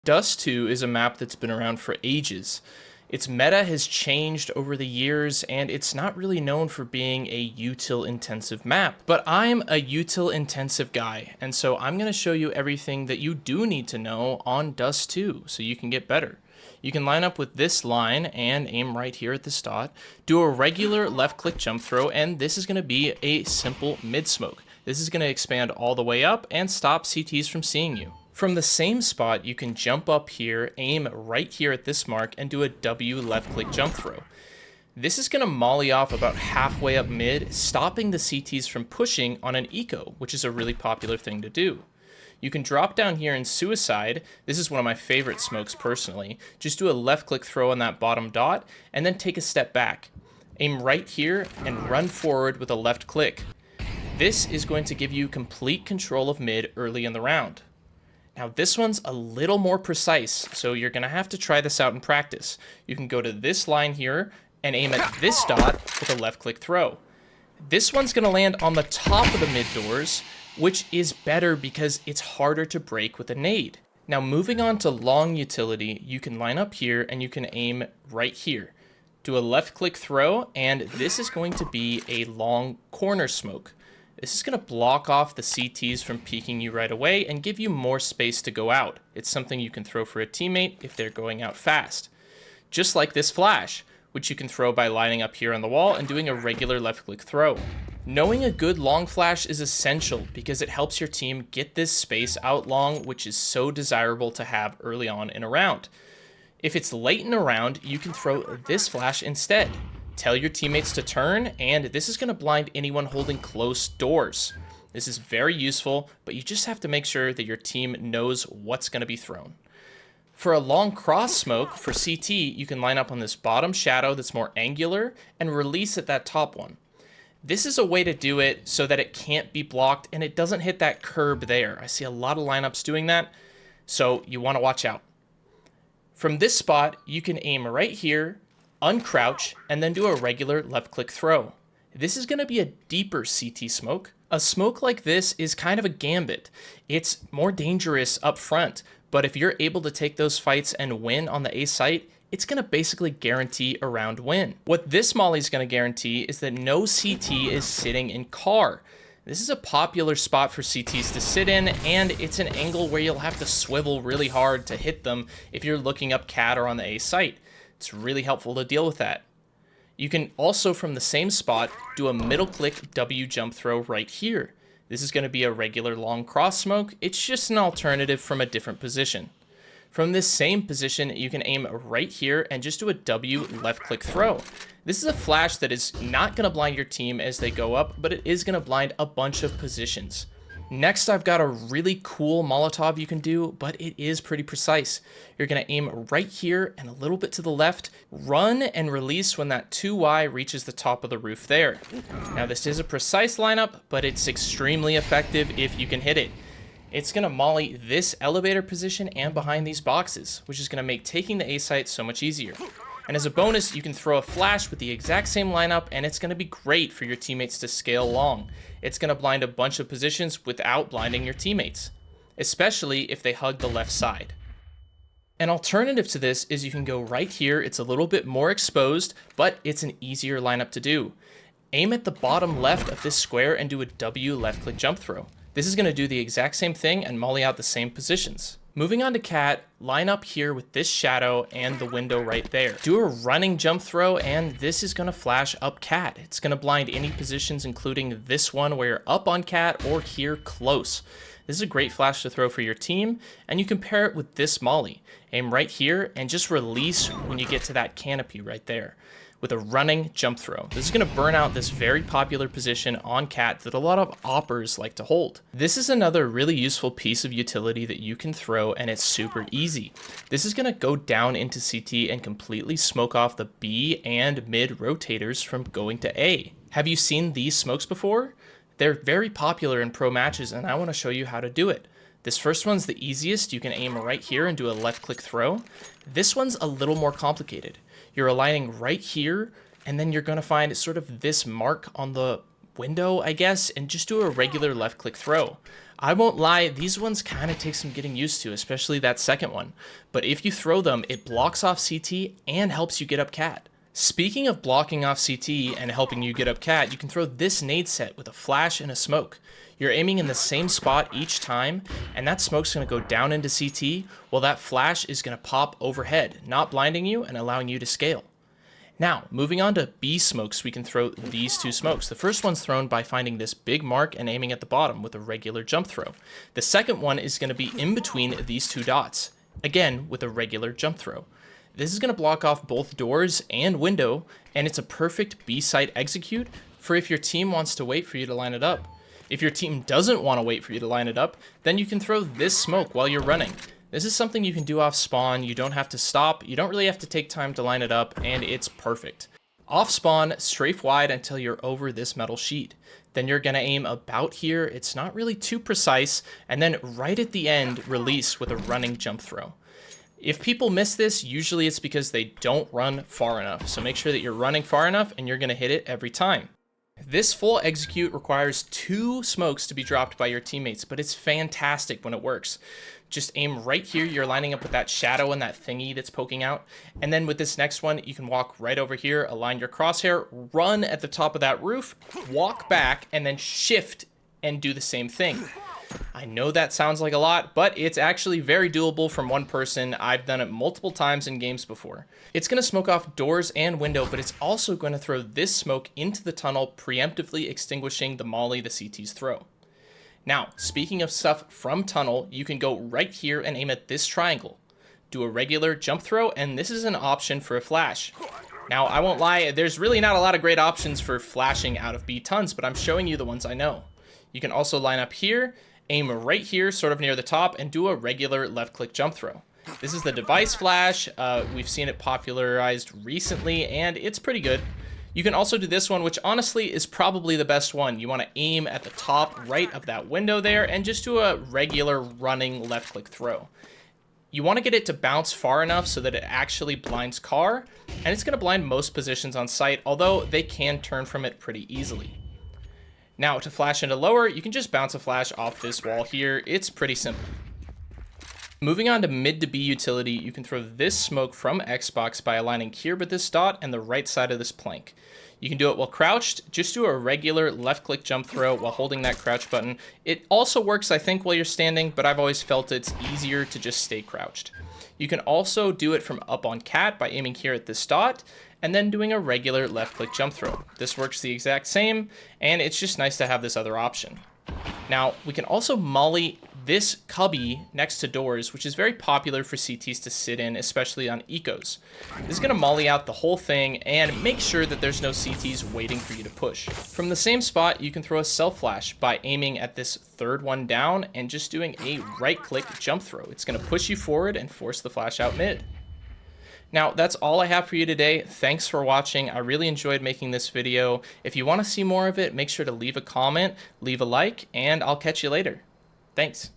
Dust 2 is a map that's been around for ages. Its meta has changed over the years, and it's not really known for being a util-intensive map. But I'm a util-intensive guy, and so I'm going to show you everything that you do need to know on Dust 2 so you can get better. You can line up with this line and aim right here at this dot, do a regular left-click jump throw, and this is going to be a simple mid-smoke. This is going to expand all the way up and stop CTs from seeing you. From the same spot, you can jump up here, aim right here at this mark, and do a W left-click jump throw. This is going to molly off about halfway up mid, stopping the CTs from pushing on an eco, which is a really popular thing to do. You can drop down here in Suicide. This is one of my favorite smokes personally. Just do a left-click throw on that bottom dot, and then take a step back. Aim right here and run forward with a left click. This is going to give you complete control of mid early in the round. Now this one's a little more precise, so you're going to have to try this out in practice. You can go to this line here and aim at this dot with a left click throw. This one's going to land on the top of the mid doors, which is better because it's harder to break with a nade. Now moving on to long utility, you can line up here and you can aim right here. Do a left click throw, and this is going to be a long corner smoke. This is going to block off the CTs from peeking you right away and give you more space to go out. It's something you can throw for a teammate if they're going out fast. Just like this flash, which you can throw by lining up here on the wall and doing a regular left click throw. Knowing a good long flash is essential because it helps your team get this space out long, which is so desirable to have early on in a round. If it's late in a round, you can throw this flash instead. Tell your teammates to turn, and this is going to blind anyone holding close doors. This is very useful, but you just have to make sure that your team knows what's going to be thrown. For a long cross smoke, for CT, you can line up on this bottom shadow that's more angular and release at that top one. This is a way to do it so that it can't be blocked and it doesn't hit that curb there. I see a lot of lineups doing that, so you want to watch out. From this spot, you can aim right here, uncrouch, and then do a regular left click throw. This is going to be a deeper CT smoke. A smoke like this is kind of a gambit. It's more dangerous up front, but if you're able to take those fights and win on the A site, it's going to basically guarantee a round win. What this molly is going to guarantee is that no CT is sitting in car. This is a popular spot for CTs to sit in, and it's an angle where you'll have to swivel really hard to hit them if you're looking up cat or on the A site. It's really helpful to deal with that. You can also, from the same spot, do a middle click W jump throw right here. This is going to be a regular long cross smoke. It's just an alternative from a different position. From this same position, you can aim right here and just do a W left click throw. This is a flash that is not going to blind your team as they go up, but it is going to blind a bunch of positions. Next, I've got a really cool Molotov you can do, but it is pretty precise. You're going to aim right here and a little bit to the left, run and release when that 2Y reaches the top of the roof there. Now, this is a precise lineup, but it's extremely effective if you can hit it. It's going to molly this elevator position and behind these boxes, which is going to make taking the A site so much easier. And as a bonus, you can throw a flash with the exact same lineup, and it's going to be great for your teammates to scale long. It's going to blind a bunch of positions without blinding your teammates, especially if they hug the left side. An alternative to this is you can go right here. It's a little bit more exposed, but it's an easier lineup to do. Aim at the bottom left of this square and do a W left click jump throw. This is going to do the exact same thing and molly out the same positions. Moving on to cat, line up here with this shadow and the window right there. Do a running jump throw, and this is going to flash up cat. It's going to blind any positions, including this one where you're up on cat or here close. This is a great flash to throw for your team, and you can pair it with this molly. Aim right here and just release when you get to that canopy right there with a running jump throw. This is going to burn out this very popular position on cat that a lot of oppers like to hold. This is another really useful piece of utility that you can throw, and it's super easy. This is going to go down into CT and completely smoke off the B and mid rotators from going to A. Have you seen these smokes before? They're very popular in pro matches, and I want to show you how to do it. This first one's the easiest. You can aim right here and do a left click throw. This one's a little more complicated. You're aligning right here, and then you're going to find sort of this mark on the window, I guess, and just do a regular left click throw. I won't lie, these ones kind of take some getting used to, especially that second one. But if you throw them, it blocks off CT and helps you get up cat. Speaking of blocking off CT and helping you get up cat, you can throw this nade set with a flash and a smoke. You're aiming in the same spot each time, and that smoke's going to go down into CT, while that flash is going to pop overhead, not blinding you and allowing you to scale. Now, moving on to B smokes, we can throw these two smokes. The first one's thrown by finding this big mark and aiming at the bottom with a regular jump throw. The second one is going to be in between these two dots, again with a regular jump throw. This is going to block off both doors and window, and it's a perfect B site execute for if your team wants to wait for you to line it up. If your team doesn't want to wait for you to line it up, then you can throw this smoke while you're running. This is something you can do off spawn. You don't have to stop. You don't really have to take time to line it up, and it's perfect. Off spawn, strafe wide until you're over this metal sheet. Then you're going to aim about here. It's not really too precise, and then right at the end, release with a running jump throw. If people miss this, usually it's because they don't run far enough. So make sure that you're running far enough and you're going to hit it every time. This full execute requires 2 smokes to be dropped by your teammates, but it's fantastic when it works. Just aim right here. You're lining up with that shadow and that thingy that's poking out. And then with this next one, you can walk right over here, align your crosshair, run at the top of that roof, walk back, and then shift and do the same thing. I know that sounds like a lot, but it's actually very doable from one person. I've done it multiple times in games before. It's going to smoke off doors and window, but it's also going to throw this smoke into the tunnel, preemptively extinguishing the molly the CTs throw. Now, speaking of stuff from tunnel, you can go right here and aim at this triangle. Do a regular jump throw, and this is an option for a flash. Now, I won't lie, there's really not a lot of great options for flashing out of B tons, but I'm showing you the ones I know. You can also line up here, aim right here, sort of near the top, and do a regular left-click jump throw. This is the device flash. We've seen it popularized recently, and it's pretty good. You can also do this one, which honestly is probably the best one. You want to aim at the top right of that window there, and just do a regular running left-click throw. You want to get it to bounce far enough so that it actually blinds car, and it's going to blind most positions on site, although they can turn from it pretty easily. Now, to flash into lower, you can just bounce a flash off this wall here. It's pretty simple. Moving on to mid to B utility, you can throw this smoke from Xbox by aligning here with this dot and the right side of this plank. You can do it while crouched. Just do a regular left-click jump throw while holding that crouch button. It also works, I think, while you're standing, but I've always felt it's easier to just stay crouched. You can also do it from up on cat by aiming here at this dot, and then doing a regular left-click jump throw. This works the exact same, and it's just nice to have this other option. Now, we can also molly this cubby next to doors, which is very popular for CTs to sit in, especially on ecos. This is going to molly out the whole thing and make sure that there's no CTs waiting for you to push. From the same spot, you can throw a self flash by aiming at this third one down and just doing a right-click jump throw. It's going to push you forward and force the flash out mid. Now, that's all I have for you today. Thanks for watching. I really enjoyed making this video. If you want to see more of it, make sure to leave a comment, leave a like, and I'll catch you later. Thanks.